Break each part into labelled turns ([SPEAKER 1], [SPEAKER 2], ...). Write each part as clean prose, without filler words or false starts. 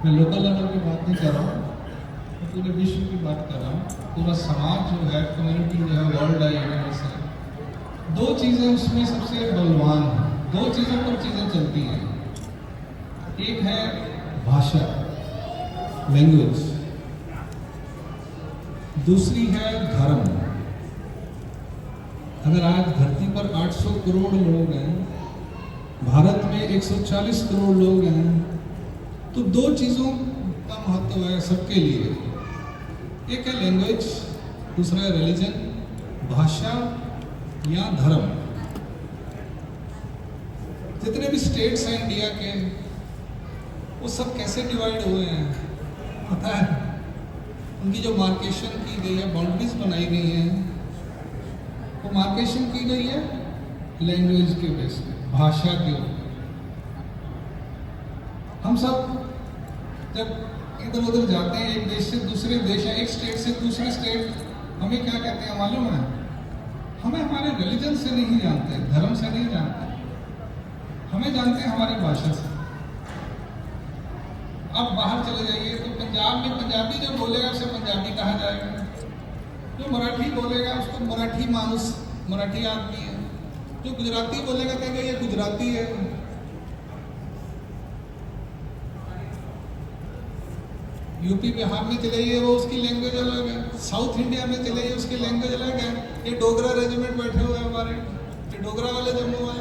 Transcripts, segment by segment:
[SPEAKER 1] मैं local level की बात नहीं कर रहा हूँ, मैं पूरे विश्व की बात कर रहा हूँ। पूरा समाज जो है, कम्युनिटी जो है, वर्ल्ड है, यूनिवर्स है। दो चीज़ें उसमें सबसे बलवान हैं, दो चीज़ों पर चीज़ें चलती हैं। एक है भाषा, लैंग्वेज, दूसरी है धर्म। अगर आज धरती पर 800 करोड़ लोग हैं, भारत में 140 करोड़ लोग हैं, तो दो चीज़ों का महत्व है सबके लिए। एक है लैंग्वेज, दूसरा है रिलीजन, भाषा या धर्म। जितने भी स्टेट्स हैं इंडिया के, वो सब कैसे डिवाइड हुए हैं पता है? उनकी जो मार्केशन की गई है, बाउंड्रीज बनाई गई हैं, वो मार्केशन की गई है लैंग्वेज के बेस पे, भाषा के ऊपर। हम सब जब इधर उधर जाते हैं, एक देश से दूसरे देश या एक स्टेट से दूसरे स्टेट, हमें क्या कहते हैं मालूम है? हमें हमारे रिलीजन से नहीं जानते, धर्म से नहीं जानते, हमें जानते हैं हमारी भाषा से। अब बाहर चले जाइए तो पंजाब में पंजाबी जो बोलेगा उसे पंजाबी कहा जाएगा, जो मराठी बोलेगा उसको मराठी मानुस, मराठी आदमी है। जो गुजराती बोलेगा कहेगा ये गुजराती है। यूपी बिहार में चले जाइए, वो उसकी लैंग्वेज अलग है। साउथ इंडिया में चले जाइए, उसकी लैंग्वेज अलग है। ये डोगरा रेजिमेंट बैठे हुए हैं हमारे, ये डोगरा वाले जम्मू वाले।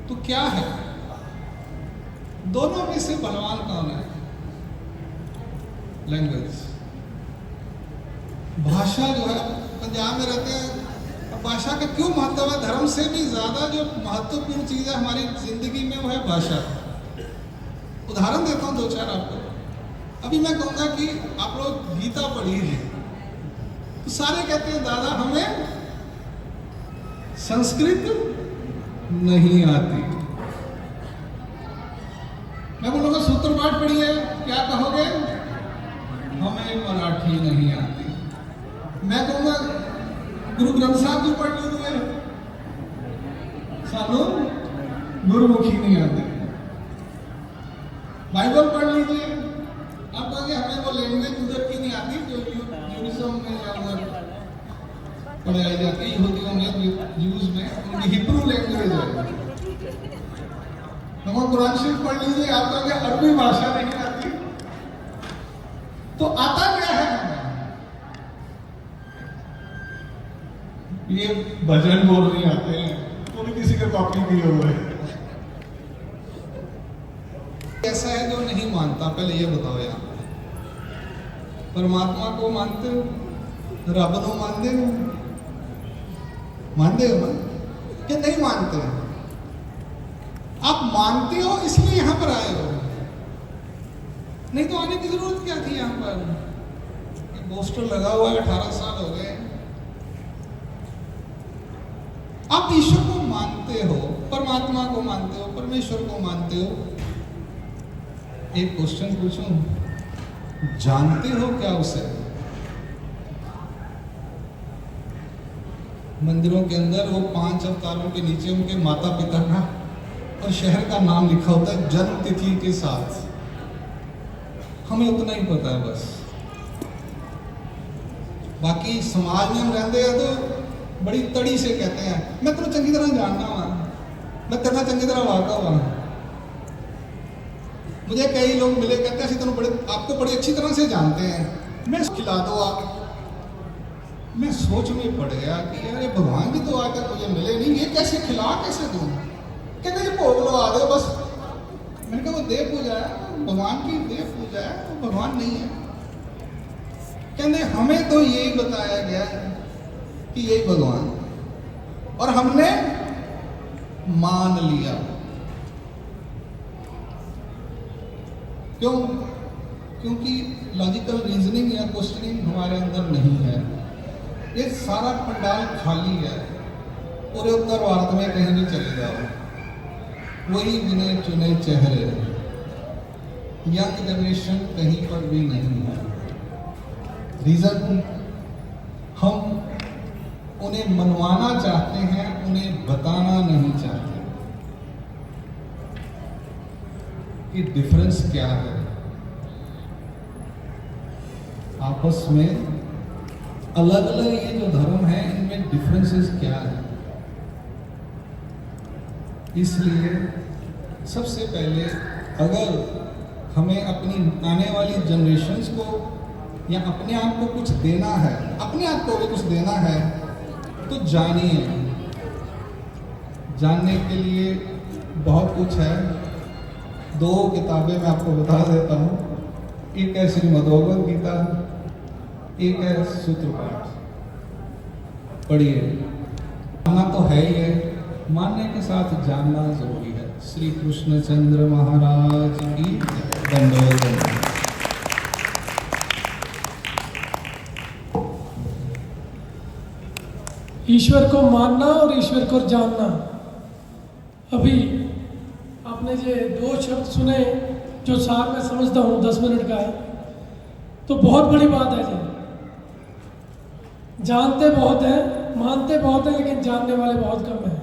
[SPEAKER 1] तो क्या है, दोनों में से बलवान कौन है? लैंग्वेज, भाषा जो है। पंजाब में रहते हैं, अब भाषा का क्यों महत्व है? धर्म से भी ज्यादा जो महत्वपूर्ण चीज है हमारी जिंदगी में वो है भाषा। उदाहरण देता हूं दो चार आपको। अभी मैं कहूंगा कि आप लोग गीता पढ़ी है, तो सारे कहते हैं दादा हमें संस्कृत नहीं आती। मैं बोलूंगा सूत्र पाठ पढ़ी है, क्या कहोगे? हमें मराठी नहीं आती। मैं कहूंगा गुरु ग्रंथ साहब जी पढ़ लीजिए, सानू गुरुमुखी नहीं आती। बाइबल पढ़ लीजिए, आप कहोगे हमें वो लैंग्वेज उधर की नहीं आती जो यूनिज्म में या उधर पढ़ाई जाती है, यहूदियों में, यूज में, उनकी हिब्रू लैंग्वेज है। हम कुरान शरीफ पढ़ लीजिए, आप कहोगे अरबी भाषा नहीं आती। तो आता क्या है हमें? ये भजन बोल नहीं आते हैं, तो भी किसी के कॉपी किए हुए हैं। ऐसा है जो नहीं मानता, पहले ये बताओ यार, परमात्मा को मानते हो? रब को मानते हो? मानते हो कि नहीं मानते हो? आप मानते हो इसलिए यहां पर आए हो, नहीं तो आने की जरूरत क्या थी यहां पर? पोस्टर लगा हुआ है, 18 साल हो गए। आप ईश्वर को मानते हो, परमात्मा को मानते हो, परमेश्वर को मानते हो। एक क्वेश्चन पूछूं, जानते हो क्या उसे? मंदिरों के अंदर वो 5 अवतारों के नीचे उनके माता पिता का और शहर का नाम लिखा होता है जन्म तिथि के साथ। हमें उतना ही पता है बस। बाकी समाज में हम रहते हैं तो बड़ी तड़ी से कहते हैं मैं तो चंगी तरह जानना हुआ, मैं तेरा चंगी तरह वाका हुआ। मुझे कई लोग मिले, कहते हैं तुम बड़े, आपको बड़ी अच्छी तरह से जानते हैं, मैं खिला दो आप। मैं सोच में पड़ गया कि यार ये भगवान भी तो आकर मुझे मिले नहीं, ये कैसे खिला कैसे दूं? कहते ये भोग लगा दो बस। मैंने कहा वो देव पूजा है, भगवान की देव पूजा है, वो भगवान नहीं है। कहते हमें तो यही बताया गया कि यही भगवान, और हमने मान लिया। क्यों? क्योंकि लॉजिकल रीजनिंग या क्वेश्चनिंग हमारे अंदर नहीं है। ये सारा पंडाल खाली है। पूरे उत्तर भारत में कहीं भी चले जाओ, वही गिने चुने चेहरे, यंग जनरेशन कहीं पर भी नहीं है। रीजन, हम उन्हें मनवाना चाहते हैं, उन्हें बताना नहीं चाहते। कि डिफरेंस क्या है, आपस में अलग अलग ये जो धर्म है इनमें डिफरेंसेस क्या है। इसलिए सबसे पहले अगर हमें अपनी आने वाली जनरेशन्स को या अपने आप को कुछ देना है, अपने आप को भी कुछ देना है, तो जानिए। जानने के लिए बहुत कुछ है। 2 किताबें मैं आपको बता देता हूँ। एक है श्रीमद्भगवद गीता, एक है सूत्रपाठ। पढ़िए। मानना तो है ही है, मानने के साथ जानना जरूरी है। श्री कृष्णचंद्र महाराज की दंडवत।
[SPEAKER 2] ईश्वर को मानना और ईश्वर को जानना। अभी आपने ये 2 शब्द सुने जो सार मैं समझता हूँ 10 मिनट का है, तो बहुत बड़ी बात है जी। जानते बहुत हैं, मानते बहुत हैं, लेकिन जानने वाले बहुत कम हैं।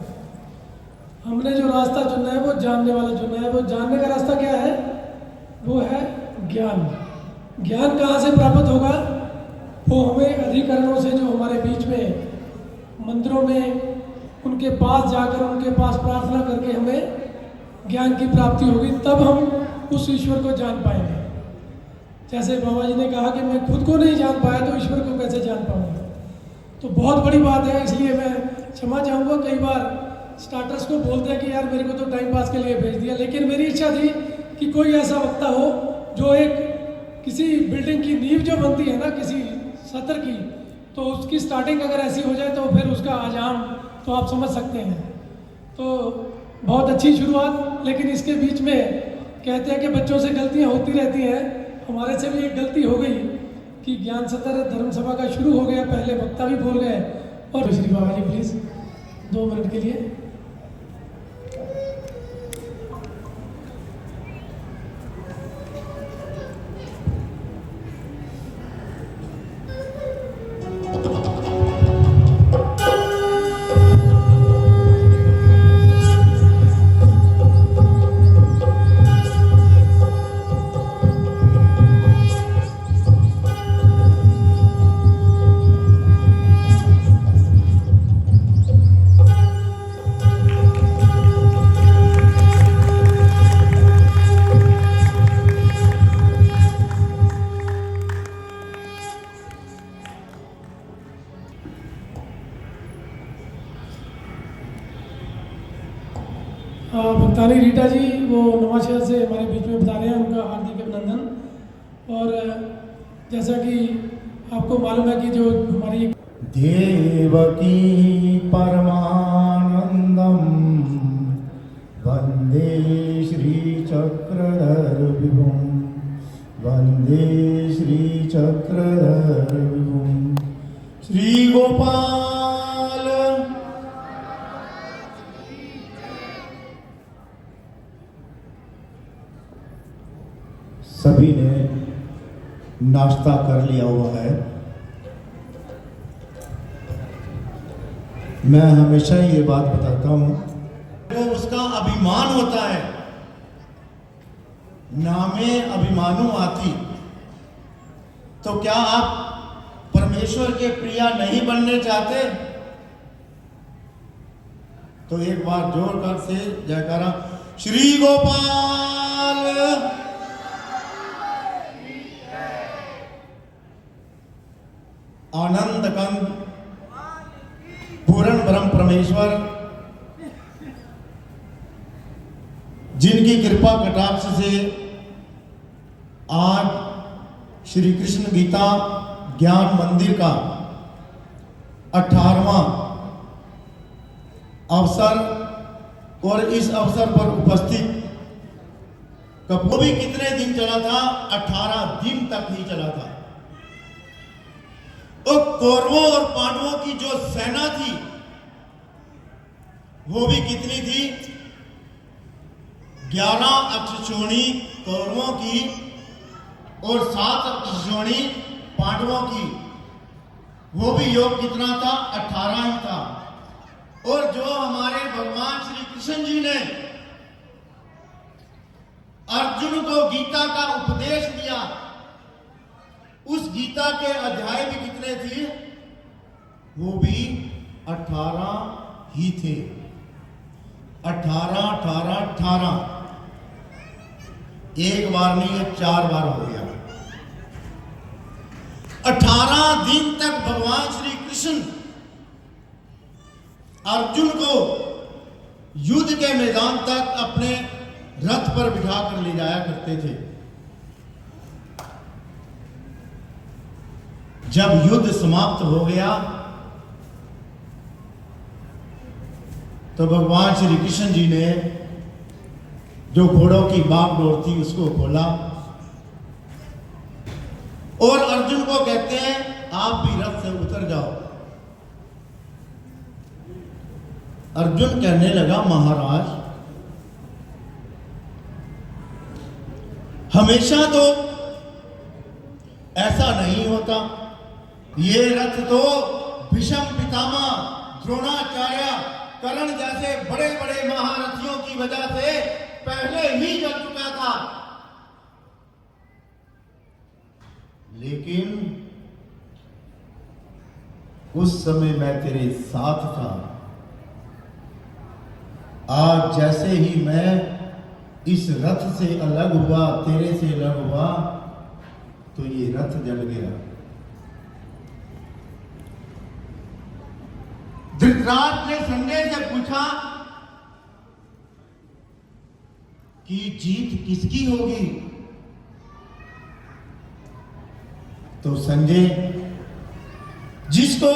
[SPEAKER 2] हमने जो रास्ता चुना है वो जानने वाला चुना है। वो जानने का रास्ता क्या है? वो है ज्ञान। ज्ञान कहाँ से प्राप्त होगा? वो हमें अधिकरणों से, जो हमारे बीच में मंदिरों में उनके पास जाकर उनके पास प्रार्थना करके हमें ज्ञान की प्राप्ति होगी, तब हम उस ईश्वर को जान पाएंगे। जैसे बाबा जी ने कहा कि मैं खुद को नहीं जान पाया तो ईश्वर को कैसे जान पाऊंगा। तो बहुत बड़ी बात है। इसलिए मैं क्षमा चाहूँगा, कई बार स्टार्टर्स को बोलते हैं कि यार मेरे को तो टाइम पास के लिए भेज दिया, लेकिन मेरी इच्छा थी कि कोई ऐसा वक्ता हो जो एक किसी बिल्डिंग की नींव जो बनती है ना, किसी सत्र की, तो उसकी स्टार्टिंग अगर ऐसी हो जाए तो फिर उसका आजाम तो आप समझ सकते हैं। तो बहुत अच्छी शुरुआत, लेकिन इसके बीच में कहते हैं कि बच्चों से गलतियां होती रहती हैं। हमारे से भी एक गलती हो गई कि ज्ञान सत्र धर्म सभा का शुरू हो गया, पहले वक्ता भी बोल गए। और श्री बाबा जी प्लीज़ 2 मिनट के लिए। भक्तानी रीटा जी वो नवाशहर से हमारे बीच में बता रहे हैं, उनका हार्दिक अभिनंदन। और जैसा कि आपको मालूम है कि जो हमारी
[SPEAKER 3] देवकी परमानंदम वंदे श्री चक्रधर विभुं, वंदे श्री चक्रधर विभुं। श्री गोपाल सभी ने नाश्ता कर लिया हुआ है। मैं हमेशा ये बात बताता हूं, तो उसका अभिमान होता है, नामे अभिमानु आती। तो क्या आप परमेश्वर के प्रिया नहीं बनने चाहते? तो एक बार जोरदार से जयकारा श्री गोपाल। आनंद कंद पूर्ण ब्रह्म परमेश्वर जिनकी कृपा कटाक्ष से आज श्री कृष्ण गीता ज्ञान मंदिर का 18वां अवसर, और इस अवसर पर उपस्थित वो भी कितने दिन चला था? 18 दिन तक ही चला था। और कौरवों और पांडवों की जो सेना थी वो भी कितनी थी? 11 अक्षौणी कौरवों की और 7 अक्षौणी पांडवों की। वो भी योग कितना था? 18 ही था। और जो हमारे भगवान श्री कृष्ण जी ने अर्थ अर्जुन को गीता का उपदेश दिया, उस गीता के अध्याय भी कितने थे? वो भी 18 ही थे। 18, 18, 18। एक बार नहीं, ये 4 बार हो गया। 18 दिन तक भगवान श्री कृष्ण अर्जुन को युद्ध के मैदान तक अपने रथ पर बिठा कर ले जाया करते थे। जब युद्ध समाप्त हो गया तो भगवान श्री कृष्ण जी ने जो घोड़ों की बागडोर थी उसको खोला और अर्जुन को कहते हैं आप भी रथ से उतर जाओ। अर्जुन कहने लगा महाराज, हमेशा तो ऐसा नहीं होता। ये रथ तो भीष्म पितामह, द्रोणाचार्य, कर्ण जैसे बड़े बड़े महारथियों की वजह से पहले ही जल चुका था, लेकिन उस समय मैं तेरे साथ था। आज जैसे ही मैं इस रथ से अलग हुआ, तेरे से अलग हुआ, तो ये रथ जल गया। धृतराष्ट्र ने संजय से पूछा कि जीत किसकी होगी? तो संजय, जिसको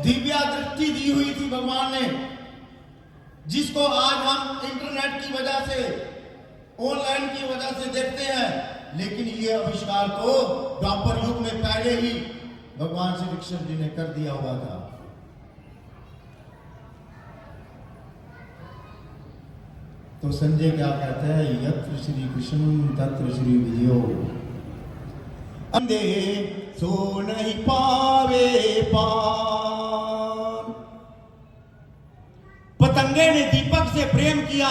[SPEAKER 3] दिव्या दृष्टि दी हुई थी भगवान ने, जिसको आज हम इंटरनेट की वजह से, ऑनलाइन की वजह से देखते हैं, लेकिन ये आविष्कार तो द्वापर युग में पहले ही भगवान श्री कृष्ण जी ने कर दिया हुआ था। तो संजय क्या कहते हैं? यत्र श्री कृष्ण तत्र श्री विजयो, अंधे सो नहीं पावे पार। पतंगे ने दीपक से प्रेम किया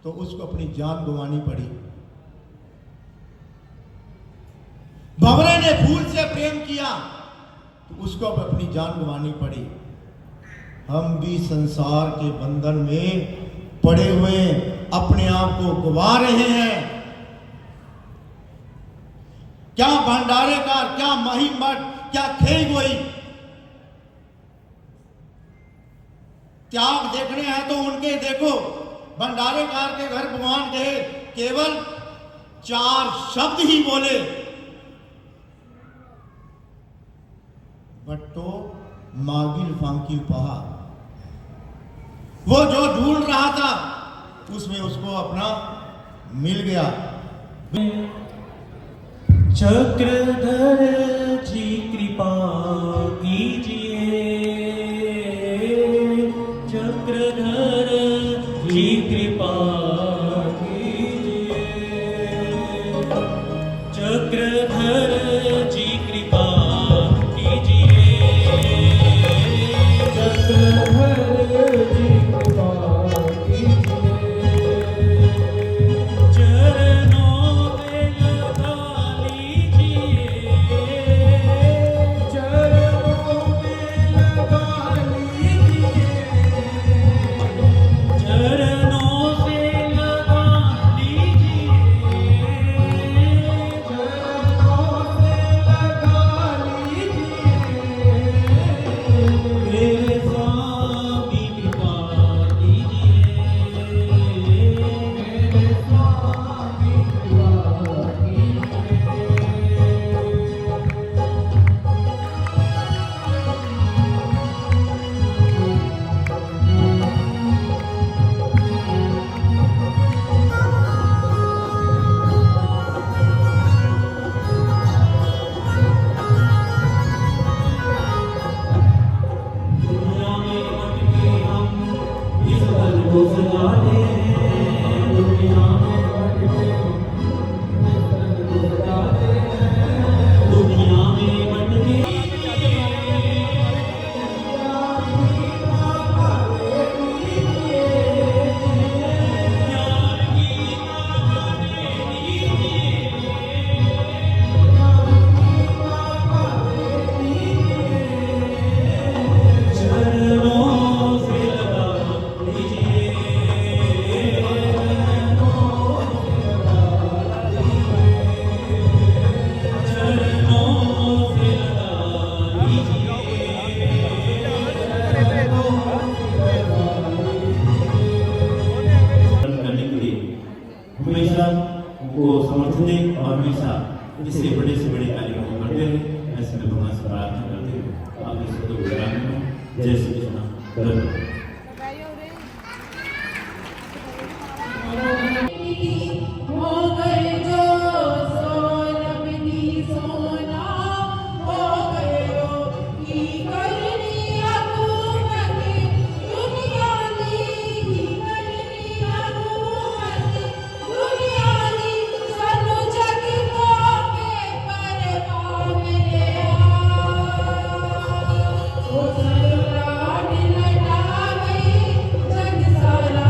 [SPEAKER 3] तो उसको अपनी जान गंवानी पड़ी। भंवरे ने फूल से प्रेम किया तो उसको अपनी जान गंवानी पड़ी। हम भी संसार के बंधन में पड़े हुए अपने आप को गवा रहे हैं। क्या भंडारेकार, क्या महिम भट्ट, क्या खेई गोई, त्याग देखने हैं तो उनके देखो। भंडारेकार के घर भगवान गए, केवल 4 शब्द ही बोले, बट्टो मागिल फांकिल पहा। वो जो ढूंढ रहा था उसमें उसको अपना मिल गया।
[SPEAKER 4] चक्रधर जी कृपा कीजिए, चक्रधर जी कृपा कीजिए, चक्रधर जी कृपा कीजिए, चक्रधर जी कृपा कीजिए। चरणों में लगा लीजिए, चरणों में लगा लीजिए, चरणों से लगा लीजिए, चरणों से लगा लीजिए। मेरे स्वामी कृपा कीजिए, मेरे स्वामी कृपा दुनिया में भटके हम इस दल को सजाते हैं, दुनिया में भटके हम इस दल को सजाते हैं, दुनिया में भटके ज्ञान की धन्यवाद।
[SPEAKER 5] हो गए जो सोलमनी सोना हो गयो की करनी हुकूमत दुनिया की करनी हुकूमत दुनिया की सानू जग को पेपर पावे ओ सरकार लटावे जग सारा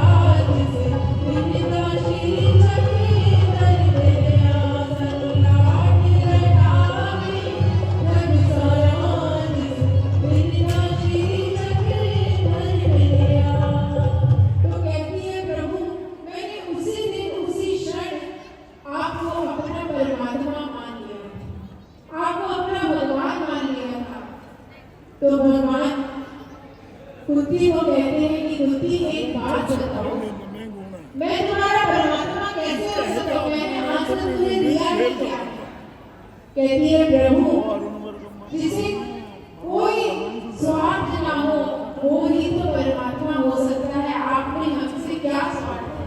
[SPEAKER 5] जिसे विनिता श्री चक्री दर मेरा सरकार लटावे जग सारा जिसे विनिता श्री चक्री दर मेरा। तो कहती है प्रभु मैंने उसी दिन उसी क्षण आपको अपना परमात्मा मान लिया था, आपको अपना भगवान मान लिया था। तो भगवान कुंती को कहते हैं कि कुंती एक बात बताओ, मैं तुम्हारा परमात्मा कैसे हो सकता हूँ, मैंने आंसर तुम्हें दिया है क्या? कहती है प्रभु जिसे कोई स्वार्थ ना हो वो ही तो परमात्मा हो सकता है, आपने हमसे क्या स्वार्थ है?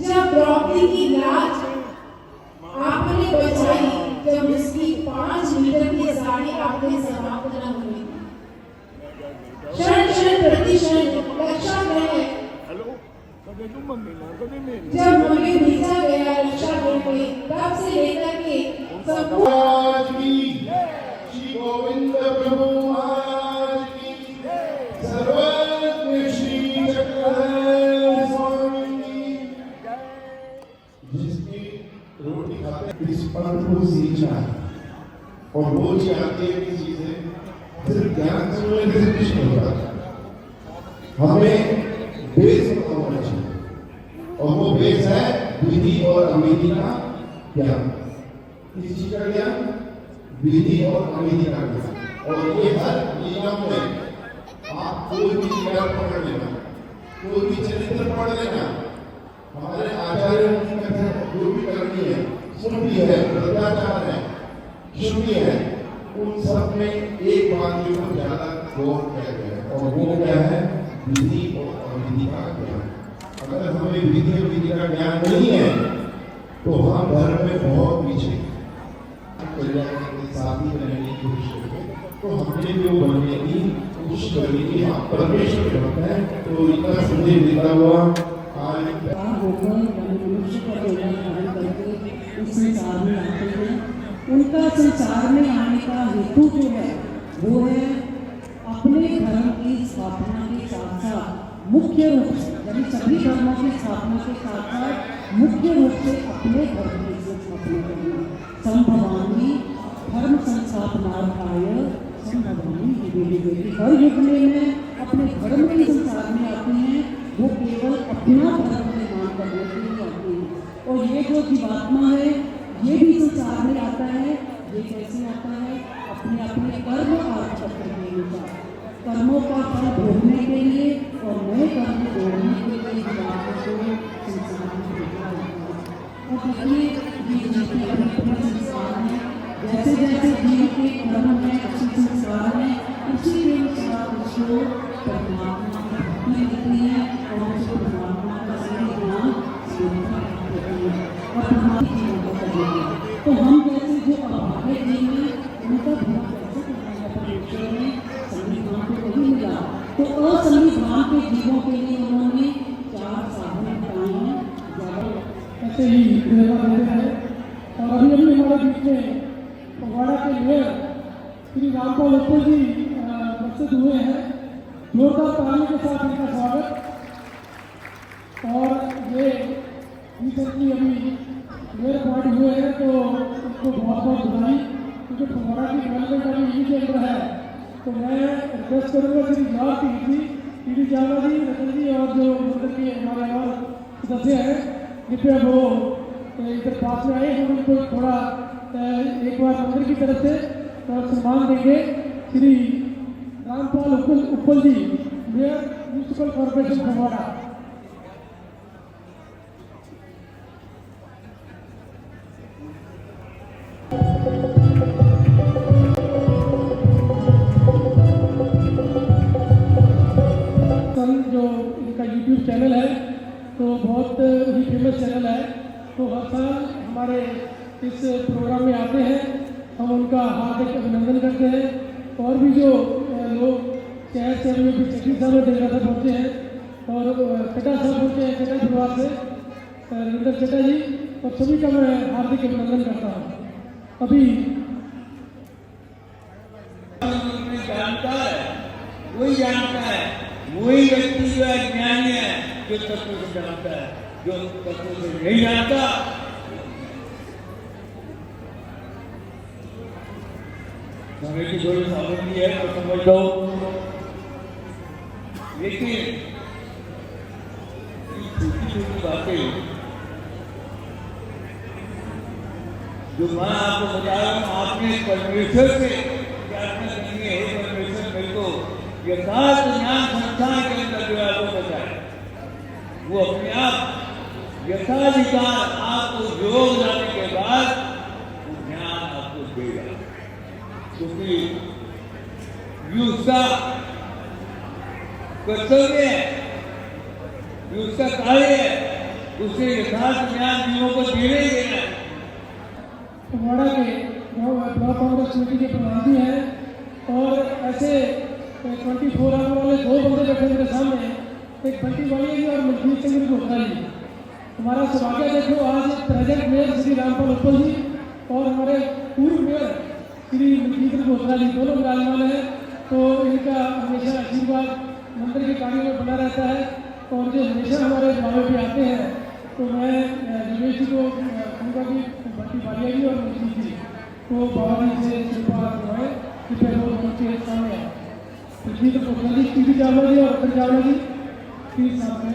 [SPEAKER 5] जब द्रौपदी की लाज आपने बचाई, जब उसकी 5 मीटर की साड़ी आपने समाप्त न हुई, क्षण क्षण प्रति क्षण रक्षा गृह जब हमें भेजा गया रक्षा गृह में, तब से लेकर के संपूर्ण
[SPEAKER 1] आज की श्री गोविंद प्रभु महाराज की सर्वज्ञ श्री चक्रधर स्वामी की जिसकी रोटी खाते इस पर को सींचना है और रोज आती है किसी से सिर्फ ज्ञान से कुछ नहीं होता, हमें बेस पता होना चाहिए और वो बेस है विधि और अविधि का ज्ञान। किस चीज का ज्ञान? विधि और अविधि का ज्ञान। और ये हर नियम में आप कोई भी लीला पढ़ लेना, कोई भी चरित्र पढ़ लेना, हमारे आचार्य की कथा जो भी करनी है, स्मृति है, सदाचार है, श्रुति है, उन सब में एक बात के ऊपर ज्यादा जोर दिया गया है और वो क्या है? विधि और अविधि का ज्ञान। अगर हमें विधि और विधि का ज्ञान नहीं है तो हम धर्म में बहुत पीछे साथी बनने की कोशिश करेंगे, तो हमने जो बनने की कोशिश करनी कि हाँ परमेश्वर भक्त है। तो इतना संदेश देता हुआ आज
[SPEAKER 6] होकर मनुष्य का योगदान धारण करके इस संसार में आते हैं। उनका संसार में आने का हेतु जो है वो है अपने धर्म की स्थापना के साथ साथ मुख्य रूप से, यानी सभी धर्मों की स्थापना के साथ साथ मुख्य रूप से अपने धर्म की स्थापना करना। संभवामी धर्म संस्थापनार्थाय संभवामी युगे। हर युग में अपने धर्म के संसार में आते हैं, वो केवल अपना धर्म निर्माण करने के लिए आते हैं। और ये जो जीवात्मा है ये भी संसार में आता है। ये कैसे आता है? अपने अपने कर्म आचरण के अनुसार, कर्मों का फल भोगने के लिए और नए कर्म जोड़ने के लिए जीवात्मा को संसार में भेजा जाता है। और देखिए ये जीव अपने संसार में जैसे जैसे जीव के कर्म में अच्छे संस्कार हैं, उसी के अनुसार उसको परमात्मा की भक्ति मिलती है और उसको परमात्मा का सही ज्ञान सुविधा होती है और परमात्मा की मदद करती है। तो हम जैसे जो अभागे जीव हैं उनका ध्यान कैसे करना है? परमेश्वर ने संविधान को नहीं मिला, तो असंविधान के जीवों के लिए उन्होंने 4 साधन बताए हैं।
[SPEAKER 2] ऐसे ही प्रेरणा देते हैं। और अभी अभी हमारे बीच में फगवाड़ा के लिए श्री रामपाल उत्पल जी उपस्थित हुए हैं। जोरदार ताली के साथ इनका स्वागत। और ये रिसेंटली अभी मेयर अपॉइंट हुए हैं तो उनको बहुत बहुत बधाई, क्योंकि फगवाड़ा की डेवलपमेंट अभी इन्हीं के अंदर है। तो मैं रिक्वेस्ट करूँगा श्री जवाहर टी जावा जी, रतन जी और जो मंदिर के हमारे और सदस्य हैं, कृपया वो इधर पास में आए, हम उनको थोड़ा एक बार मंदिर की तरफ से सम्मान देंगे। Shri Rampal Utpal ji, mayor municipal corporation Phagwara. Channel है, तो बहुत ही फेमस चैनल है। तो हर साल हमारे इस प्रोग्राम में आते हैं, हम उनका हार्दिक अभिनंदन करते हैं। और भी जो लोग शहर से अभी भी चक्री साहब और डेरा साहब पहुँचे हैं और चड्ढा साहब पहुँचे हैं चड्ढा परिवार से, रविंदर चड्ढा जी, और सभी का मैं हार्दिक अभिनंदन करता हूँ। अभी
[SPEAKER 7] जानता है, वही जानता है, वही व्यक्ति जो है ज्ञानी है, जो तत्व को जानता है। जो तत्व को नहीं जानता, समय की थोड़ी पाबंदी है, मैं समझता हूँ, लेकिन छोटी छोटी बातें जो मैं आपको बता रहा हूँ, आपने परमेश्वर से प्रार्थना करनी है, हे परमेश्वर मेरे को यथार्थ ज्ञान संस्थान के अंदर जो है वो बताए। वो अपने आप यथाधिकार आपको योग लाने के बाद वो ज्ञान आपको देगा, क्योंकि ये उसका कर्तव्य है, ये उसका कार्य है, उसे यथार्थ ज्ञान जीवों को देने ही देना है।
[SPEAKER 2] फगवाड़ा के ब्लॉक कांग्रेस कमेटी के प्रधान भी हैं और ऐसे 24 आवर वाले 2 बंदे बैठे मेरे सामने, एक बंटी वाली जी और मनजीत सिंह घोषणा जी। हमारा सौभाग्य देखो, आज प्रेजेंट मेयर श्री रामपाल उत्पल जी और हमारे पूर्व मेयर श्री मनजीत घोषणा जी दोनों विराजमान हैं। तो इनका हमेशा आशीर्वाद मंदिर के कार्यों में बना रहता है और जो हमेशा हमारे गाँव भी आते हैं। तो मैं रमेश जी को कहूँगा कि बंटी वालिया जी और मनजीत जी को बाबा जी से कृपा करवाएं कि पहले उनके सामने आए। मनजीत घोषणा जी, टी वी चावला जी और रतन चावला जी प्लीज सामने।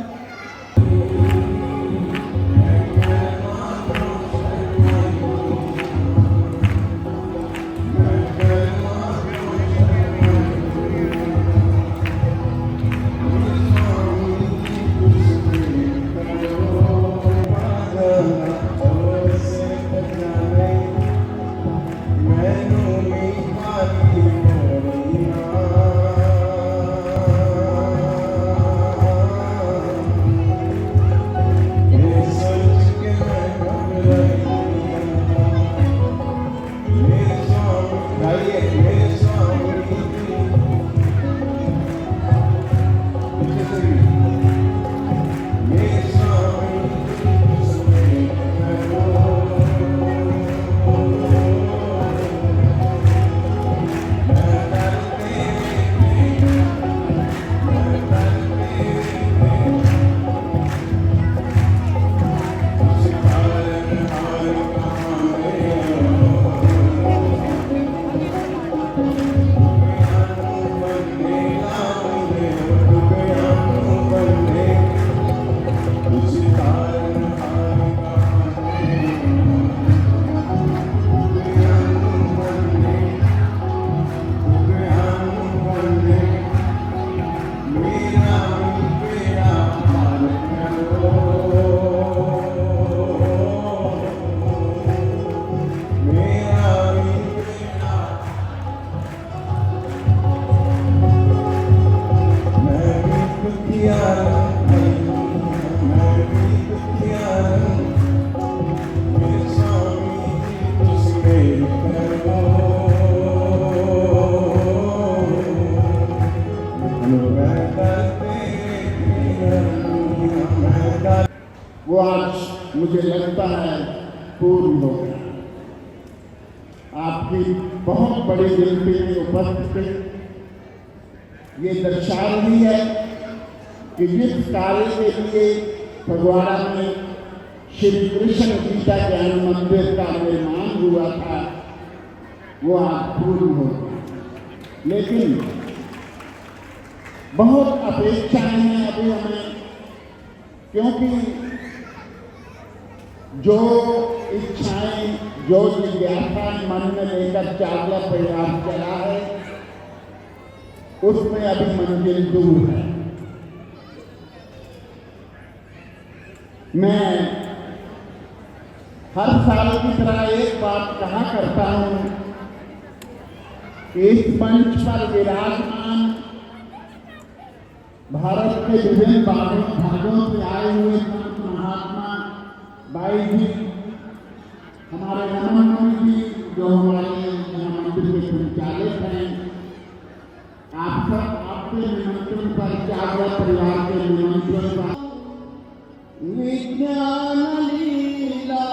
[SPEAKER 8] वो आज मुझे लगता है पूर्ण हो गया। आपकी बहुत बड़ी गिनती में उपस्थिति ये दर्शा रही है कि जिस कार्य के लिए फगवाड़ा में श्री कृष्ण गीता ज्ञान मंदिर का निर्माण हुआ था वो आज पूर्ण हो गया। लेकिन बहुत अपेक्षाएं हैं अभी हमें, क्योंकि जो इच्छाएं, जो जिज्ञासा मन में लेकर चावला परिवार चला है, उसमें अभी मंजिल दूर है। मैं हर साल की तरह एक बात कहा करता हूं कि इस मंच पर विराजमान भारत के विभिन्न भागों से आए हुए संत महात्मा बाई जी, हमारे रमन मोहन जी जो हमारे यहाँ मंदिर के संचालक हैं, आप सब आपके निमंत्रण पर जागृत परिवार के निमंत्रण पर विज्ञान लीला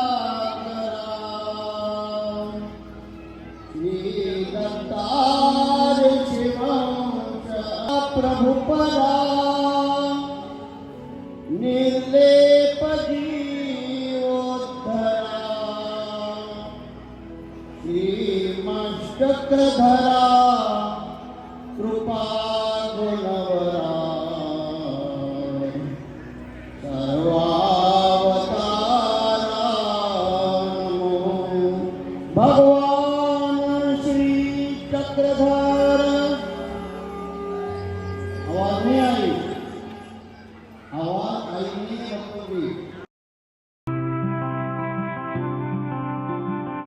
[SPEAKER 8] श्री दत्तार शिवं प्रभु पदा निर्लेप जीवोद्धरा श्रीमष्टकधरा कृपा गुण